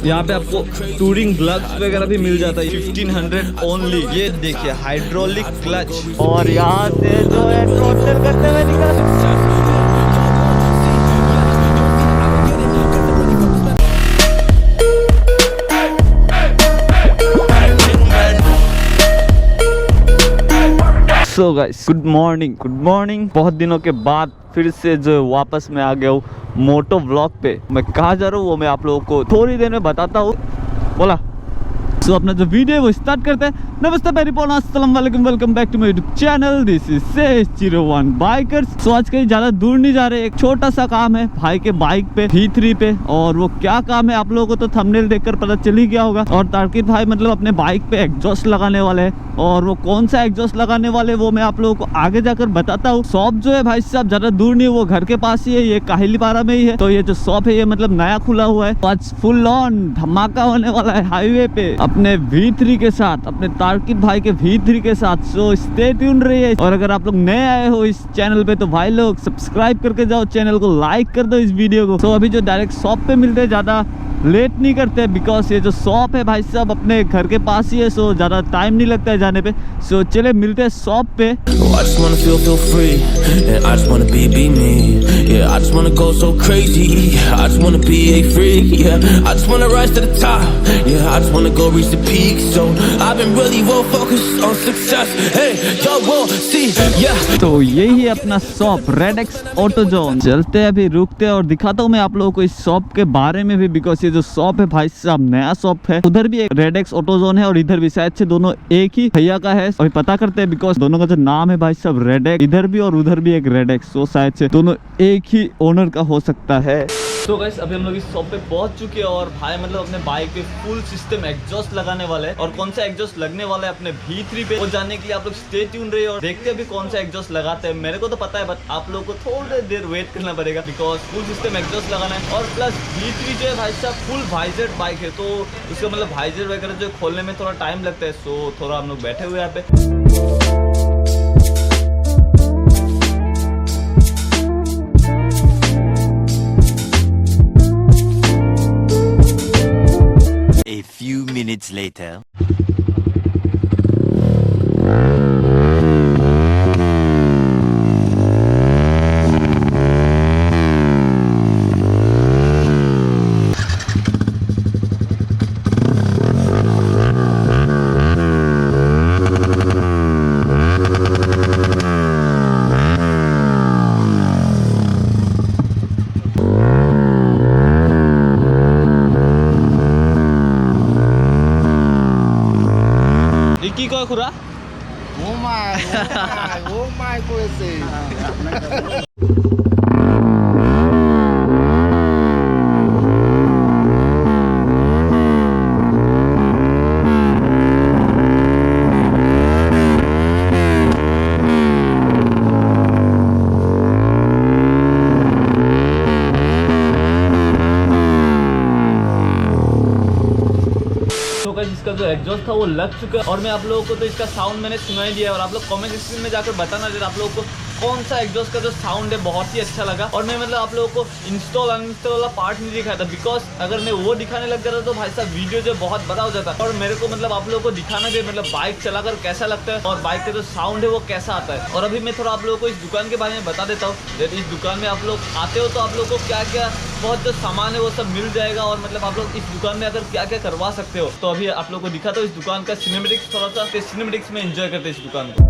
यहाँ पे आपको टूरिंग ग्लव्स वगैरह भी मिल जाता है 1500 ओनली। ये देखिए हाइड्रोलिक क्लच। और यहाँ से जो है टोटल करते हुए निकल। So guys good morning. बहुत दिनों के बाद फिर से जो वापस मैं आ गया हूँ मोटो व्लॉग पे। मैं कहाँ जा रहा हूँ वो मैं आप लोगों को थोड़ी देर में बताता हूँ। बोला सो अपना जो वीडियो है वो स्टार्ट करते हैं। नमस्ते पेरिपोन, अस्सलाम वालेकुम, welcome back to my YouTube channel. This is 601 bikers. सो आज कहीं ज़्यादा दूर नहीं जा रहे, एक छोटा सा काम है भाई के बाइक पे V3 पे। और वो क्या काम है आप लोगों को तो थंबनेल देखकर पता चल ही गया होगा। और तारकिब भाई मतलब अपने बाइक पे एग्जॉस्ट लगाने वाले हैं। और वो कौन सा एग्जॉस्ट लगाने वाले वो मैं आप लोगों को आगे जाकर बताता हूँ। शॉप जो है भाई साहब ज़्यादा दूर नहीं है, वो घर के पास ही है, ये काहिलीपारा में ही है। तो ये जो शॉप है ये मतलब नया खुला हुआ है। आज फुल ऑन धमाका होने वाला है हाईवे पे अपने V3 के साथ, अपने तारकिब भाई के V3 के साथ। सो स्टे ट्यून रहिए। और अगर आप लोग नए आए हो इस चैनल पे तो भाई लोग सब्सक्राइब करके जाओ, चैनल को लाइक कर दो इस वीडियो को। तो अभी जो डायरेक्ट शॉप पे मिलते हैं, ज़्यादा लेट नहीं करते बिकॉज ये जो शॉप है भाई साहब अपने घर के पास ही है। सो ज़्यादा टाइम नहीं लगता है जाने पे। सो चले मिलते हैं शॉप पे। तो यही है अपना शॉप रेडेक्स ऑटो जोन। चलते हैं अभी, रुकते हैं और दिखाता हूँ मैं आप लोगों को इस शॉप के बारे में भी। बिकॉज ये जो शॉप है भाई साहब नया शॉप है। उधर भी एक रेडेक्स ऑटो जोन है और इधर भी शायद से दोनों एक ही भैया का है। अभी पता करते हैं बिकॉज दोनों का जो नाम है भाई साहब रेडेक्स, इधर भी और उधर भी एक रेडेक्स। तो शायद से दोनों एक ही ओनर का हो सकता है। तो गाइस अभी हम लोग इस शॉप पे पहुंच चुके हैं और भाई मतलब अपने बाइक पे फुल सिस्टम एग्जॉस्ट लगाने वाले हैं। और कौन सा एग्जॉस्ट लगने वाला है अपने V3 पे वो जानने के लिए आप लोग स्टे ट्यून रहिए और देखते हैं अभी कौन सा एग्जॉस्ट लगाते हैं। मेरे को तो पता है बट आप लोगों को थोड़ी देर वेट करना पड़ेगा बिकॉज फुल सिस्टम एग्जॉस्ट लगाना है। और प्लस V3 जो है भाई साहब फुल वाइजर बाइक है तो उसका मतलब वाइजर वगैरह जो खोलने में थोड़ा टाइम लगता है। सो थोड़ा हम लोग बैठे हुए यहाँ पे। A few minutes later. Ricky ko khura? Oh my, ko ese. इसका जो एग्जॉस्ट था वो लग चुका है और मैं आप लोगों को तो इसका साउंड मैंने सुना ही दिया। और आप लोग कमेंट सेक्शन में जाकर बताना जरा आप लोगों को कौन सा एग्जॉस्ट का जो साउंड है बहुत ही अच्छा लगा। और मैं मतलब आप लोगों को इंस्टॉल अनइंस्टॉल वाला पार्ट नहीं दिखाया था बिकॉज अगर मैं वो दिखाने लग जाता तो भाई साहब वीडियो जो बहुत बड़ा हो जाता। और मेरे को मतलब आप लोगों को दिखाना भी मतलब बाइक चलाकर कैसा लगता है और बाइक का जो साउंड है वो कैसा आता है। और अभी मैं थोड़ा आप लोगों को इस दुकान के बारे में बता देता हूँ। जब इस दुकान में आप लोग आते हो तो आप लोग को क्या क्या बहुत जो सामान है वो सब मिल जाएगा। और मतलब आप लोग इस दुकान में अगर क्या क्या करवा सकते हो। तो अभी आप लोग को दिखाता हूँ इस दुकान का सिनेमेटिक्स, थोड़ा सा सिनेमेटिक्स में एंजॉय करते हैं इस दुकान को।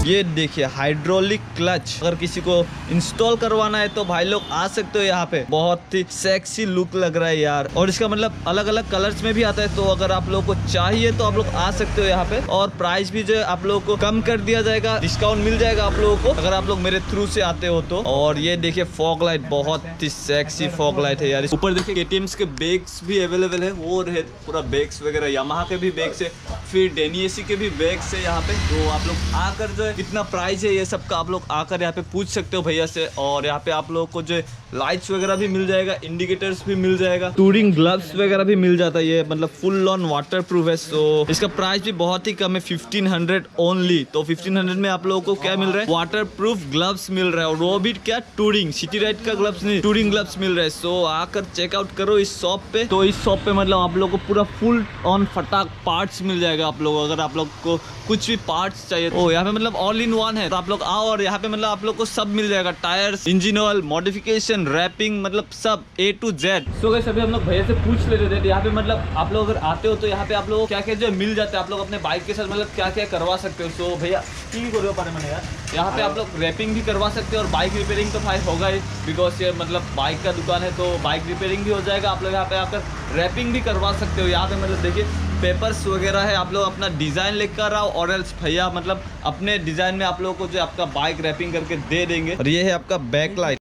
ये देखिए हाइड्रोलिक क्लच, अगर किसी को इंस्टॉल करवाना है तो भाई लोग आ सकते हो यहाँ पे। बहुत ही सेक्सी लुक लग रहा है यार। और इसका मतलब अलग अलग कलर्स में भी आता है। तो अगर आप लोगों को चाहिए तो आप लोग आ सकते हो यहाँ पे। और प्राइस भी जो है आप लोगों को कम कर दिया जाएगा, डिस्काउंट मिल जाएगा आप लोगों को अगर आप लोग मेरे थ्रू से आते हो तो। और ये देखिए फॉग लाइट, बहुत ही सेक्सी फॉग लाइट है यार। ऊपर देखिए KTM के बैग्स भी अवेलेबल है। वो रहे पूरा बैग्स वगैरह, यामाहा के भी बैग्स है। फिर डेनी एसी के भी बैग्स है यहाँ पे। तो आप लोग आकर जो है कितना प्राइस है ये सब का आप लोग आकर यहाँ पे पूछ सकते हो भैया से। और यहाँ पे आप लोगों को जो है लाइट्स वगैरह भी मिल जाएगा, इंडिकेटर्स भी मिल जाएगा, टूरिंग ग्लव्स वगैरह भी मिल जाता है। ये मतलब फुल ऑन वाटर प्रूफ है। तो इसका प्राइस भी बहुत ही कम है, 1500 ओनली। तो 1500 में आप लोगों को क्या मिल रहा है, वाटर प्रूफ ग्लव्स मिल रहा है। और वो भी क्या, टूरिंग, सिटी राइड का ग्लव्स नहीं, टूरिंग ग्लव्स मिल रहा है। सो आकर चेकआउट करो इस शॉप पे। तो इस शॉप पे मतलब आप लोगों को पूरा फुल ऑन फटाक पार्ट्स मिल जाएगा। आप लोग अगर आप लोग को कुछ भी पार्ट्स चाहिए, ओ यहाँ पे मतलब ऑल इन वन है। तो आप लोग आओ और यहाँ पे मतलब आप लोग को सब मिल जाएगा, tyres, engine oil, modification, wrapping, मतलब सब A to Z। So guys अभी हम लोग भैया से पूछ लेते थे यहाँ पे मतलब आप लोग अगर आते हो तो यहाँ पे आप लोग क्या क्या जो मिल जाता है, आप लोग अपने बाइक के साथ मतलब क्या क्या करवा सकते हो। सो भैया की करो पारे मैंने यार, यहाँ पे आप लोग रैपिंग भी करवा सकते हो और बाइक रिपेयरिंग तो भाई होगा ही, बिकॉज ये मतलब बाइक का दुकान है तो बाइक रिपेयरिंग भी हो जाएगा। आप लोग यहाँ पे आकर रैपिंग भी करवा सकते हो। यहाँ पे मतलब देखिए पेपर्स वगैरह है, आप लोग अपना डिज़ाइन लेकर आओ और एल्स भैया मतलब अपने डिज़ाइन में आप लोगों को जो आपका बाइक रैपिंग करके दे देंगे। और ये है आपका बैक लाइट,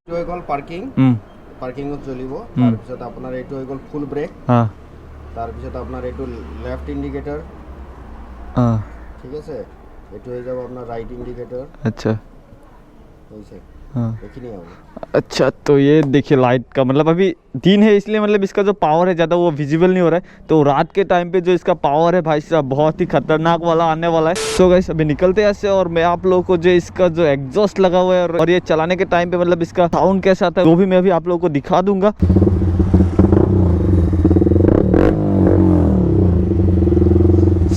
পার্কিংত চলিব। তাৰপিছত আপোনাৰ এইটো হৈ গ'ল ফুল ব্ৰেক। তাৰপিছত আপোনাৰ এইটো লেফট ইণ্ডিকেটৰ। ঠিক আছে, এইটো হৈ যাব আপোনাৰ ৰাইট ইণ্ডিকেটৰ। अच्छा হৈছে हाँ এইখিনি হ'ব। अच्छा, तो ये देखिए लाइट का मतलब अभी दिन है इसलिए मतलब इसका जो पावर है ज़्यादा वो विजिबल नहीं हो रहा है। तो रात के टाइम पे जो इसका पावर है भाई साहब बहुत ही खतरनाक वाला आने वाला है। तो गाइस अभी निकलते हैं ऐसे और मैं आप लोगों को जो इसका जो एग्जॉस्ट लगा हुआ है और ये चलाने के टाइम पे मतलब इसका साउंड कैसा आता है वो भी मैं अभी आप लोगों को दिखा दूंगा।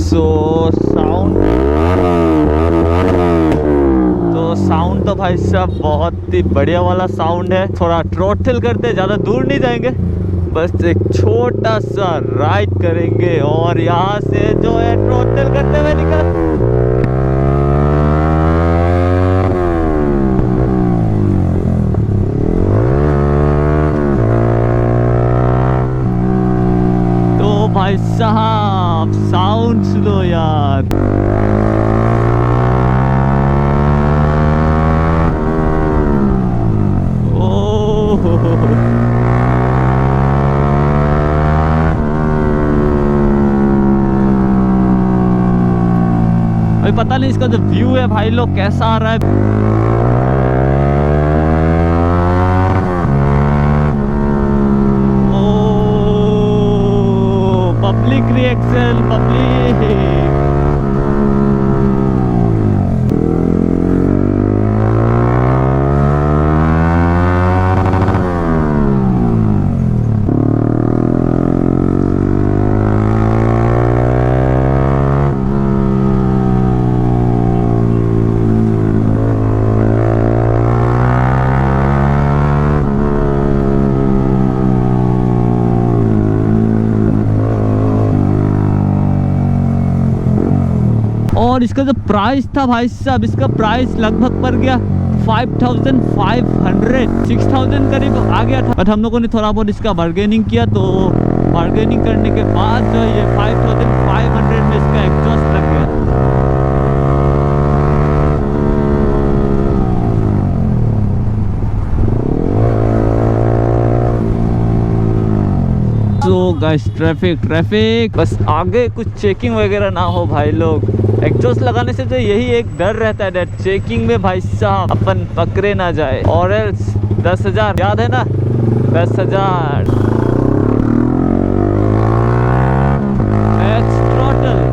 सो साउंड तो भाई साहब बहुत ही बढ़िया वाला साउंड है। थोड़ा थ्रॉटल करते, ज़्यादा दूर नहीं जाएंगे, बस एक छोटा सा राइड करेंगे और यहाँ से जो है थ्रॉटल करते हुए निकल। तो भाई साहब साउंड सुनो यार, अभी पता नहीं इसका जो व्यू है भाई लोग कैसा आ रहा है। ओ पब्लिक रिएक्शन, पब्लिक और इसका जो प्राइस था भाई साहब, इसका प्राइस लगभग पड़ गया 5500, 6000 करीब आ गया था। बट हम लोगों ने थोड़ा बहुत इसका बार्गेनिंग किया, तो बार्गेनिंग करने के बाद जो ये 5500 में इसका एग्जॉस्ट लग गया। तो गाइस ट्रैफिक बस आगे कुछ चेकिंग वगैरह ना हो भाई लोग। एग्जॉस्ट लगाने से जो यही एक डर रहता है डेट चेकिंग में भाई साहब अपन पकड़े ना जाए, और एल्स 10,000 याद है ना, 10,000 थ्रॉटल।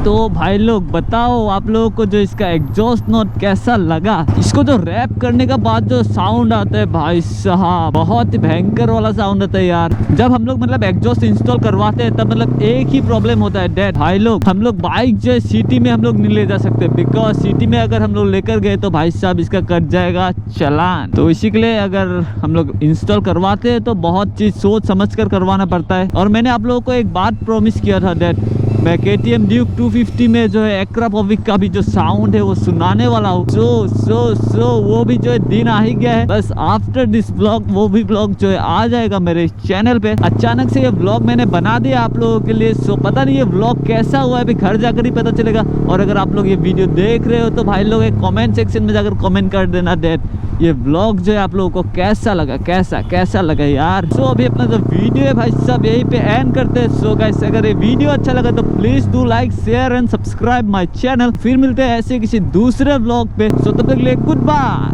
तो भाई लोग बताओ आप लोगों को जो इसका एग्जॉस्ट नोट कैसा लगा। इसको जो रैप करने के बाद जो साउंड आता है भाई साहब बहुत ही भयंकर वाला साउंड आता है यार। जब हम लोग मतलब एग्जॉस्ट इंस्टॉल करवाते हैं तब मतलब एक ही प्रॉब्लम होता है डैड, भाई लोग हम लोग बाइक जो है सिटी में हम लोग नहीं ले जा सकते, बिकॉज सिटी में अगर हम लोग लेकर गए तो भाई साहब इसका कट जाएगा चालान। तो इसी के लिए अगर हम लोग इंस्टॉल करवाते हैं तो बहुत चीज सोच समझ कर करवाना पड़ता है। और मैंने आप लोगों को एक बात प्रॉमिस किया था डैड, मैं KTM ड्यूक 250 में जो है एक्रापोविक का भी जो साउंड है वो सुनाने वाला हूँ। सो वो भी जो है दिन आ ही गया है। बस आफ्टर दिस ब्लॉग वो भी ब्लॉग जो है आ जाएगा मेरे चैनल पे। अचानक से ये ब्लॉग मैंने बना दिया आप लोगों के लिए। सो पता नहीं ये ब्लॉग कैसा हुआ है, अभी घर जाकर ही पता चलेगा। और अगर आप लोग ये वीडियो देख रहे हो तो भाई लोग एक कमेंट सेक्शन में जाकर कमेंट कर देना दैट ये व्लॉग जो है आप लोगों को कैसा लगा, कैसा लगा यार। सो अभी अपना जो वीडियो है भाई सब यहीं पे एंड करते हैं। सो गाइस अगर ये वीडियो अच्छा लगा तो please do like share and subscribe my channel. फिर मिलते हैं ऐसे किसी दूसरे व्लॉग पे। सो तब तक के लिए गुड बाय।